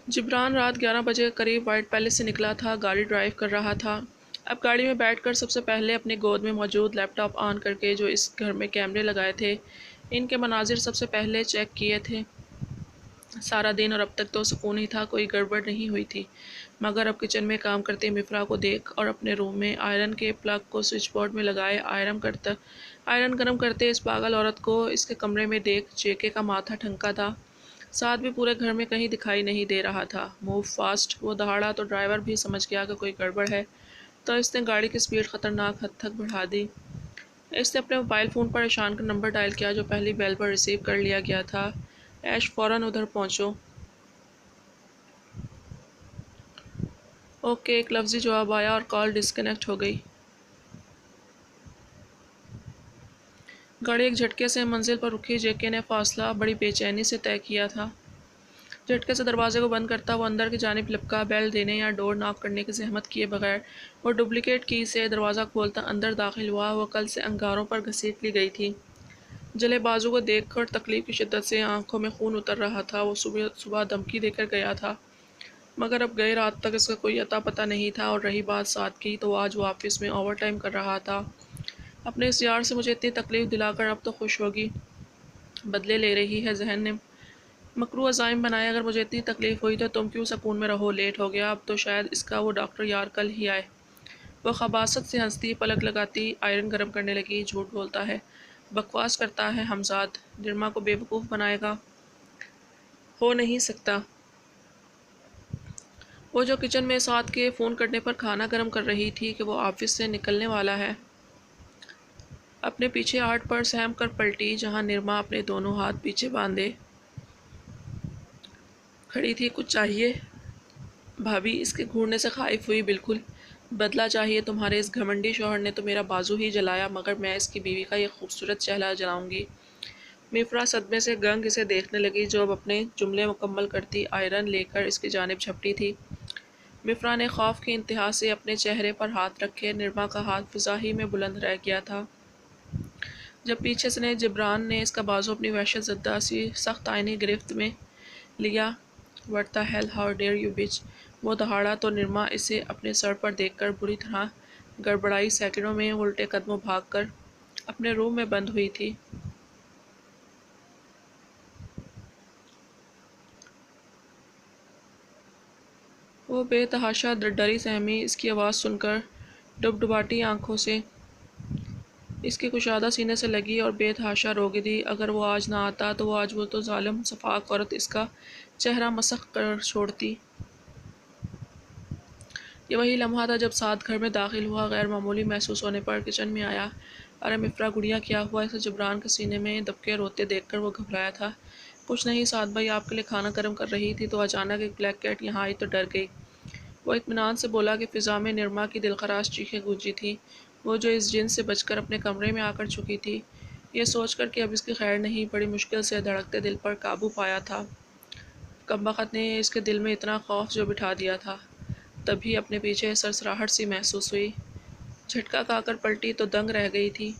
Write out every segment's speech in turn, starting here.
جبران رات 11 بجے قریب وائٹ پیلس سے نکلا تھا، گاڑی ڈرائیو کر رہا تھا۔ اب گاڑی میں بیٹھ کر سب سے پہلے اپنی گود میں موجود لیپ ٹاپ آن کر کے جو اس گھر میں کیمرے لگائے تھے ان کے مناظر سب سے پہلے چیک کیے تھے۔ سارا دن اور اب تک تو سکون ہی تھا، کوئی گڑبڑ نہیں ہوئی تھی، مگر اب کچن میں کام کرتے مفرا کو دیکھ اور اپنے روم میں آئرن کے پلگ کو سوئچ بورڈ میں لگائے آئرن گرم کرتے اس پاگل عورت کو اس کے کمرے میں دیکھ جے کے کا ماتھا ٹھنکا تھا۔ ساتھ بھی پورے گھر میں کہیں دکھائی نہیں دے رہا تھا۔ موو فاسٹ، وہ دہاڑا تو ڈرائیور بھی سمجھ گیا کہ کوئی گڑبڑ ہے، تو اس نے گاڑی کی سپیڈ خطرناک حد تک بڑھا دی۔ اس نے اپنے موبائل فون پر ایشان کا نمبر ڈائل کیا جو پہلی بیل پر ریسیو کر لیا گیا تھا۔ ایش فوراً ادھر پہنچو۔ اوکے، ایک لفظی جواب آیا اور کال ڈسکنیکٹ ہو گئی۔ گاڑی ایک جھٹکے سے منزل پر رکی۔ جے کے نے فاصلہ بڑی بے چینی سے طے کیا تھا۔ جھٹکے سے دروازے کو بند کرتا وہ اندر کی جانب لپکا، بیل دینے یا ڈور ناک کرنے کی زحمت کیے بغیر وہ ڈپلیکیٹ کی سے دروازہ کھولتا اندر داخل ہوا۔ وہ کل سے انگاروں پر گھسیٹ لی گئی تھی۔ جلے بازو کو دیکھ کر تکلیف کی شدت سے آنکھوں میں خون اتر رہا تھا۔ وہ صبح دھمکی دے کر گیا تھا، مگر اب گئے رات تک اس کا کوئی اتا پتہ نہیں تھا، اور رہی بات ساتھ کی تو آج وہ آفس میں اوور ٹائم کر رہا تھا۔ اپنے اس یار سے مجھے اتنی تکلیف دلا کر اب تو خوش ہوگی، بدلے لے رہی ہے۔ ذہن نے مکروہ عزائم بنائے، اگر مجھے اتنی تکلیف ہوئی تو تم کیوں سکون میں رہو؟ لیٹ ہو گیا اب تو شاید اس کا وہ ڈاکٹر یار کل ہی آئے۔ وہ خباثت سے ہنستی، پلک لگاتی آئرن گرم کرنے لگی۔ جھوٹ بولتا ہے، بکواس کرتا ہے حمزاد، نرما کو بے وقوف بنائے گا، ہو نہیں سکتا۔ وہ جو کچن میں ساتھ کے فون کرنے پر کھانا گرم کر رہی تھی کہ وہ آفس سے نکلنے والا ہے۔ اپنے پیچھے آٹ پر سہم کر پلٹی جہاں نرما اپنے دونوں ہاتھ پیچھے باندھے کھڑی تھی۔ کچھ چاہیے بھابھی؟ اس کے گھورنے سے خائف ہوئی۔ بالکل، بدلہ چاہیے۔ تمہارے اس گھمنڈی شوہر نے تو میرا بازو ہی جلایا، مگر میں اس کی بیوی کا یہ خوبصورت چہرہ جلاؤں گی۔ مفرا صدمے سے گنگ اسے دیکھنے لگی جو اب اپنے جملے مکمل کرتی آئرن لے کر اس کی جانب جھپٹی تھی۔ مفرا نے خوف کی انتہا سے اپنے چہرے پر ہاتھ رکھے۔ نرما کا ہاتھ فضا ہی میں بلند رہ گیا تھا جب پیچھے سے جبران نے اس کا بازو اپنی وحشت زدہ سی سخت آئینی گرفت میں لیا۔ What the hell, how dare you bitch! وہ دہاڑا تو نرما اسے اپنے سر پر دیکھ کر بری طرح گڑبڑائی، سیکنڈوں میں الٹے قدموں بھاگ کر اپنے روم میں بند ہوئی تھی۔ وہ بے تحاشا ڈری سہمی اس کی آواز سن کر ڈبڈباتی آنکھوں سے اس کے کشادہ سینے سے لگی اور بے تحاشا رو گدی۔ اگر وہ آج نہ آتا تو آج وہ تو ظالم سفاک عورت اس کا چہرہ مسخ کر چھوڑتی۔ یہ وہی لمحہ تھا جب سعد گھر میں داخل ہوا، غیر معمولی محسوس ہونے پر کچن میں آیا۔ ارے مفرا گڑیا، کیا ہوا؟ اسے جبران کے سینے میں دبکے روتے دیکھ کر وہ گھبرایا تھا۔ کچھ نہیں سعد بھائی، آپ کے لیے کھانا گرم کر رہی تھی تو اچانک ایک بلیک کیٹ یہاں آئی تو ڈر گئی۔ وہ اطمینان سے بولا کہ فضا میں نرما کی دلخراش چیخیں گونجی تھیں، وہ جو اس جن سے بچ کر اپنے کمرے میں آ کر چھپی تھی۔ یہ سوچ کر کہ اب اس کی خیر نہیں، بڑی مشکل سے دھڑکتے دل پر قابو پایا تھا۔ کمبخت نے اس کے دل میں اتنا خوف جو بٹھا دیا تھا۔ تبھی اپنے پیچھے سرسراہٹ سی محسوس ہوئی۔ جھٹکا کھا کر پلٹی تو دنگ رہ گئی تھی۔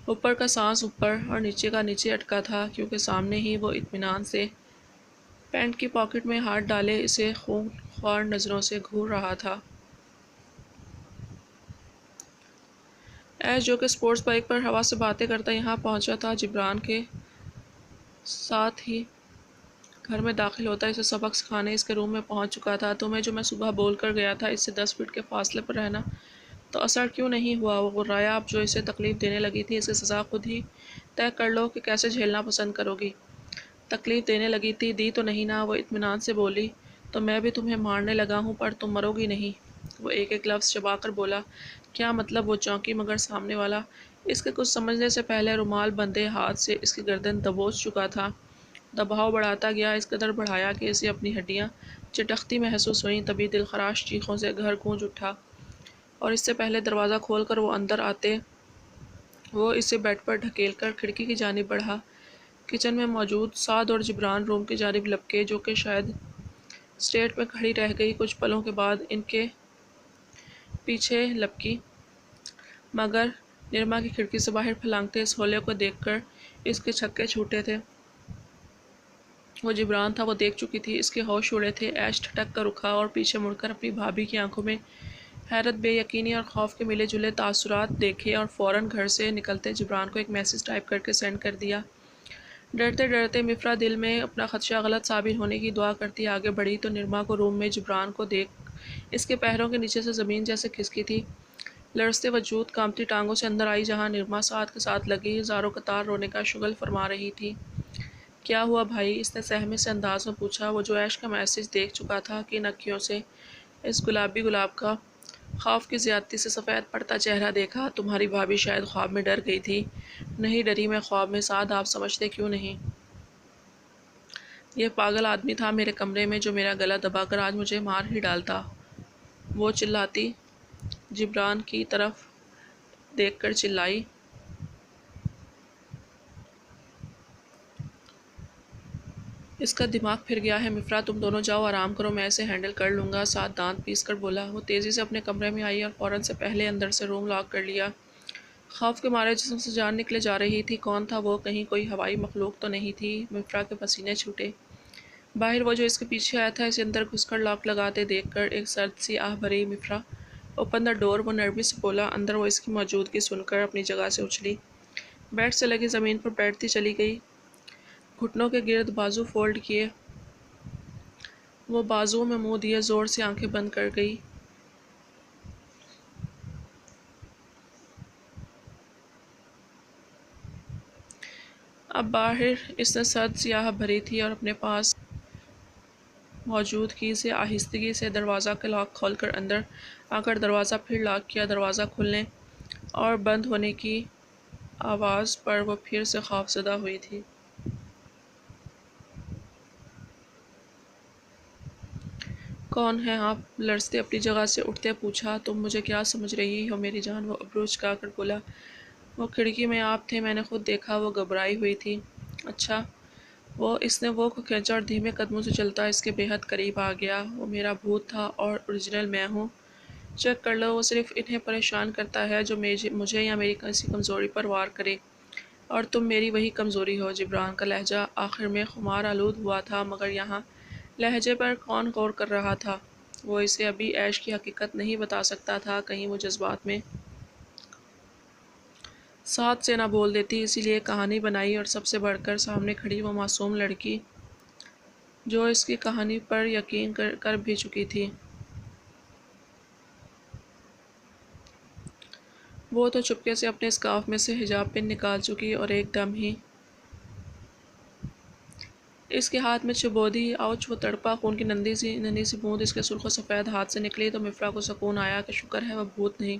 اوپر کا سانس اوپر اور نیچے کا نیچے اٹکا تھا، کیونکہ سامنے ہی وہ اطمینان سے پینٹ کی پاکٹ میں ہاتھ ڈالے اسے خون خوار نظروں سے گھور رہا تھا۔ ایش جو کہ سپورٹس بائیک پر ہوا سے باتیں کرتا یہاں پہنچا تھا، جبران کے ساتھ ہی گھر میں داخل ہوتا اسے سبق سکھانے اس کے روم میں پہنچ چکا تھا۔ تمہیں جو میں صبح بول کر گیا تھا اس سے 10 فٹ کے فاصلے پر رہنا، تو اثر کیوں نہیں ہوا؟ وہ غرایا، اب جو اسے تکلیف دینے لگی تھی اس کی سزا خود ہی طے کر لو کہ کیسے جھیلنا پسند کرو گی۔ تکلیف دینے لگی تھی، دی تو نہیں نا؟ وہ اطمینان سے بولی۔ تو میں بھی تمہیں مارنے لگا ہوں پر تم مرو گی نہیں۔ وہ ایک ایک لفظ چبا کر بولا۔ کیا مطلب؟ وہ چونکی، مگر سامنے والا اس کے کچھ سمجھنے سے پہلے رومال بندھے ہاتھ سے اس کی گردن دبوچ چکا تھا۔ دباؤ بڑھاتا گیا، اس قدر بڑھایا کہ اسے اپنی ہڈیاں چٹکتی محسوس ہوئیں۔ تبھی دلخراش چیخوں سے گھر گونج اٹھا، اور اس سے پہلے دروازہ کھول کر وہ اندر آتے وہ اسے بیڈ پر ڈھکیل کر کھڑکی کی جانب بڑھا۔ کچن میں موجود سعد اور جبران روم کی جانب لپکے، جو کہ شاید اسٹیٹ میں کھڑی رہ گئی۔ کچھ پلوں کے بعد ان کے پیچھے لپکی، مگر نرما کی کھڑکی سے باہر پھلانگتے اس ہولے کو دیکھ کر اس کے چھکے چھوٹے تھے۔ وہ جبران تھا، وہ دیکھ چکی تھی، اس کے ہوش اڑے تھے۔ ایش ٹھٹک کر اٹھا اور پیچھے مڑ کر اپنی بھابھی کی آنکھوں میں حیرت، بے یقینی اور خوف کے ملے جلے تاثرات دیکھے اور فوراً گھر سے نکلتے جبران کو ایک میسج ٹائپ کر کے سینڈ کر دیا۔ ڈرتے ڈرتے مفرا دل میں اپنا خدشہ غلط ثابت ہونے کی دعا کرتی آگے بڑھی تو نرما کو روم میں جبران کو دیکھ اس کے پیروں کے نیچے سے زمین جیسے کھسکی تھی۔ لرزتے وجود کانپتی ٹانگوں سے اندر آئی، جہاں نرما ساتھ کے ساتھ لگی زاروں قطار رونے کا شغل فرما رہی تھی۔ کیا ہوا بھائی؟ اس نے سہمے سے انداز میں پوچھا۔ وہ جو ایش کا میسج دیکھ چکا تھا، کن اکھیوں سے اس گلابی گلاب کا خوف کی زیادتی سے سفید پڑتا چہرہ دیکھا؟ تمہاری بھابھی شاید خواب میں ڈر گئی تھی۔ نہیں ڈری میں خواب میں، سعد آپ سمجھتے کیوں نہیں؟ یہ پاگل آدمی تھا میرے کمرے میں جو میرا گلا دبا کر آج مجھے مار ہی ڈالتا، وہ چلاتی جبران کی طرف دیکھ کر چلائی۔ اس کا دماغ پھر گیا ہے مفرا، تم دونوں جاؤ آرام کرو، میں اسے ہینڈل کر لوں گا، سعد دانت پیس کر بولا۔ وہ تیزی سے اپنے کمرے میں آئی اور فوراً سے پہلے اندر سے روم لاک کر لیا۔ خوف کے مارے جسم سے جان نکلے جا رہی تھی۔ کون تھا وہ؟ کہیں کوئی ہوائی مخلوق تو نہیں تھی؟ مفرا کے پسینے چھوٹے۔ باہر وہ جو اس کے پیچھے آیا تھا، اسے اندر گھس کر لاک لگاتے دیکھ کر ایک سرد سی آہ بھری۔ مفرا اوپن دا ڈور، وہ نرمی سے بولا۔ اندر وہ اس کی موجودگی سن کر اپنی جگہ سے اچھلی، بیڈ سے لگی زمین پر بیٹھتی چلی گئی، گھٹنوں کے گرد بازو فولڈ کیے وہ بازوؤں میں منہ دیے زور سے آنکھیں بند کر گئی۔ اب باہر اس نے سرد سی آہ بھری تھی اور اپنے پاس موجود کی سے آہستگی سے دروازہ کا لاک کھول کر اندر آ کر دروازہ پھر لاک کیا۔ دروازہ کھلنے اور بند ہونے کی آواز پر وہ پھر سے خوف زدہ ہوئی تھی۔ کون ہیں آپ؟ لرزتے اپنی جگہ سے اٹھتے پوچھا۔ تم مجھے کیا سمجھ رہی ہو میری جان؟ وہ ابرو چکا کر بولا۔ وہ کھڑکی میں آپ تھے، میں نے خود دیکھا، وہ گھبرائی ہوئی تھی۔ اچھا، اس نے وہ کو کھینچا اور دھیمے قدموں سے چلتا اس کے بے حد قریب آ گیا۔ وہ میرا بھوت تھا اور اوریجنل میں ہوں، چیک کر لو۔ وہ صرف انہیں پریشان کرتا ہے جو مجھے یا میری کسی کمزوری پر وار کرے، اور تم میری وہی کمزوری ہو۔ جبران کا لہجہ آخر میں خمار آلود ہوا تھا، مگر یہاں لہجے پر کون غور کر رہا تھا؟ وہ اسے ابھی ایش کی حقیقت نہیں بتا سکتا تھا، کہیں وہ جذبات میں ساتھ سے نہ بول دیتی، اسی لیے کہانی بنائی، اور سب سے بڑھ کر سامنے کھڑی وہ معصوم لڑکی جو اس کی کہانی پر یقین کر بھی چکی تھی۔ وہ تو چپکے سے اپنے اسکارف میں سے حجاب پن نکال چکی اور ایک دم ہی اس کے ہاتھ میں چبو دی۔ آؤچ! وہ تڑپا۔ خون کی ننھی سی بوند اس کے سرخ و سفید ہاتھ سے نکلی تو مفرا کو سکون آیا کہ شکر ہے وہ بھوت نہیں۔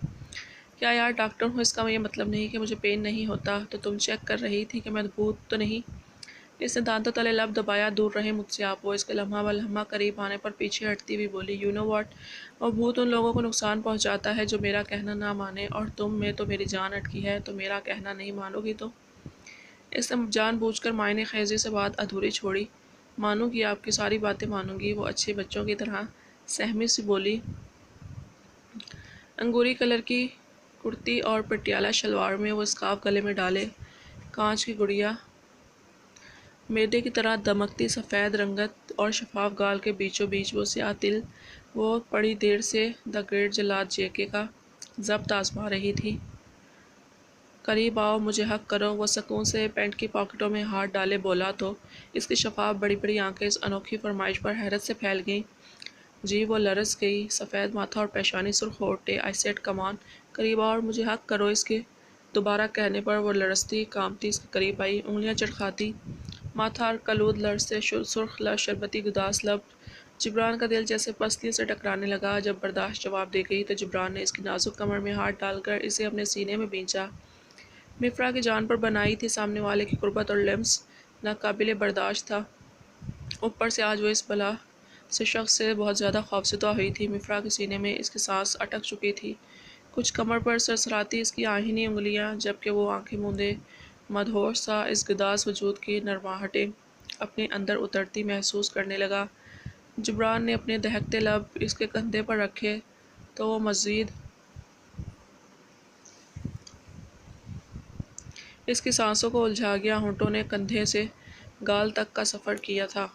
کیا یار، ڈاکٹر ہوں، اس کا یہ مطلب نہیں کہ مجھے پین نہیں ہوتا۔ تو تم چیک کر رہی تھی کہ میں بھوت تو نہیں؟ اس نے دانتوں تلے لب دبایا۔ دور رہیں مجھ سے آپ۔ وہ اس کے لمحہ بلمحہ قریب آنے پر پیچھے ہٹتی ہوئی بولی۔ یو نو واٹ، وہ بھوت ان لوگوں کو نقصان پہنچاتا ہے جو میرا کہنا نہ مانے، اور تم میں تو میری جان اٹکی ہے، تو میرا کہنا نہیں مانو گی تو؟ اس نے جان بوجھ کر معائنہ خیزی سے بات ادھوری چھوڑی۔ مانوں گی، آپ کی ساری باتیں مانوں گی، وہ اچھے بچوں کی طرح سہمی سی بولی۔ انگوری کلر کی کرتی اور پٹیالہ شلوار میں وہ اسکارف گلے میں ڈالے، کانچ کی گڑیا میدے کی طرح دمکتی سفید رنگت اور شفاف گال کے بیچوں بیچ وہ سیاہ تل۔ وہ بڑی دیر سے دی گریٹ جلاد جے.کے. کا ضبط آزما رہی تھی۔ قریب آؤ، مجھے حق کرو، وہ سکون سے پینٹ کی پاکٹوں میں ہاتھ ڈالے بولا تو اس کی شفاف بڑی بڑی آنکھیں اس انوکھی فرمائش پر حیرت سے پھیل گئیں۔ جی، وہ لرز گئی، سفید ماتھا اور پیشانی سرخ ہونٹے۔ آئی سیڈ کم آن، قریب آؤ اور مجھے حق کرو۔ اس کے دوبارہ کہنے پر وہ لرزتی کانپتی اس کے قریب آئی، انگلیاں چرخاتی، ماتھا اور کلود لرزتے، سرخ شربتی گداز لب۔ جبران کا دل جیسے پسلیوں سے ٹکرانے لگا۔ جب برداشت جواب دے گئی تو جبران نے اس کی نازک کمر میں ہاتھ ڈال کر اسے اپنے سینے میں بھینچا۔ مفرا کی جان پر بنائی تھی سامنے والے کی قربت اور لمس ناقابل برداشت تھا، اوپر سے آج وہ اس بلا سے شخص سے بہت زیادہ خوفزدہ ہوئی تھی۔ مفرا کے سینے میں اس کی سانس اٹک چکی تھی، کچھ کمر پر سرسراتی اس کی آہنی انگلیاں، جبکہ وہ آنکھیں موندے مدہوش سا اس گداز وجود کی نرماہٹیں اپنے اندر اترتی محسوس کرنے لگا۔ جبران نے اپنے دہکتے لب اس کے کندھے پر رکھے تو وہ مزید اس کی سانسوں کو الجھا گیا۔ ہونٹوں نے کندھے سے گال تک کا سفر کیا تھا۔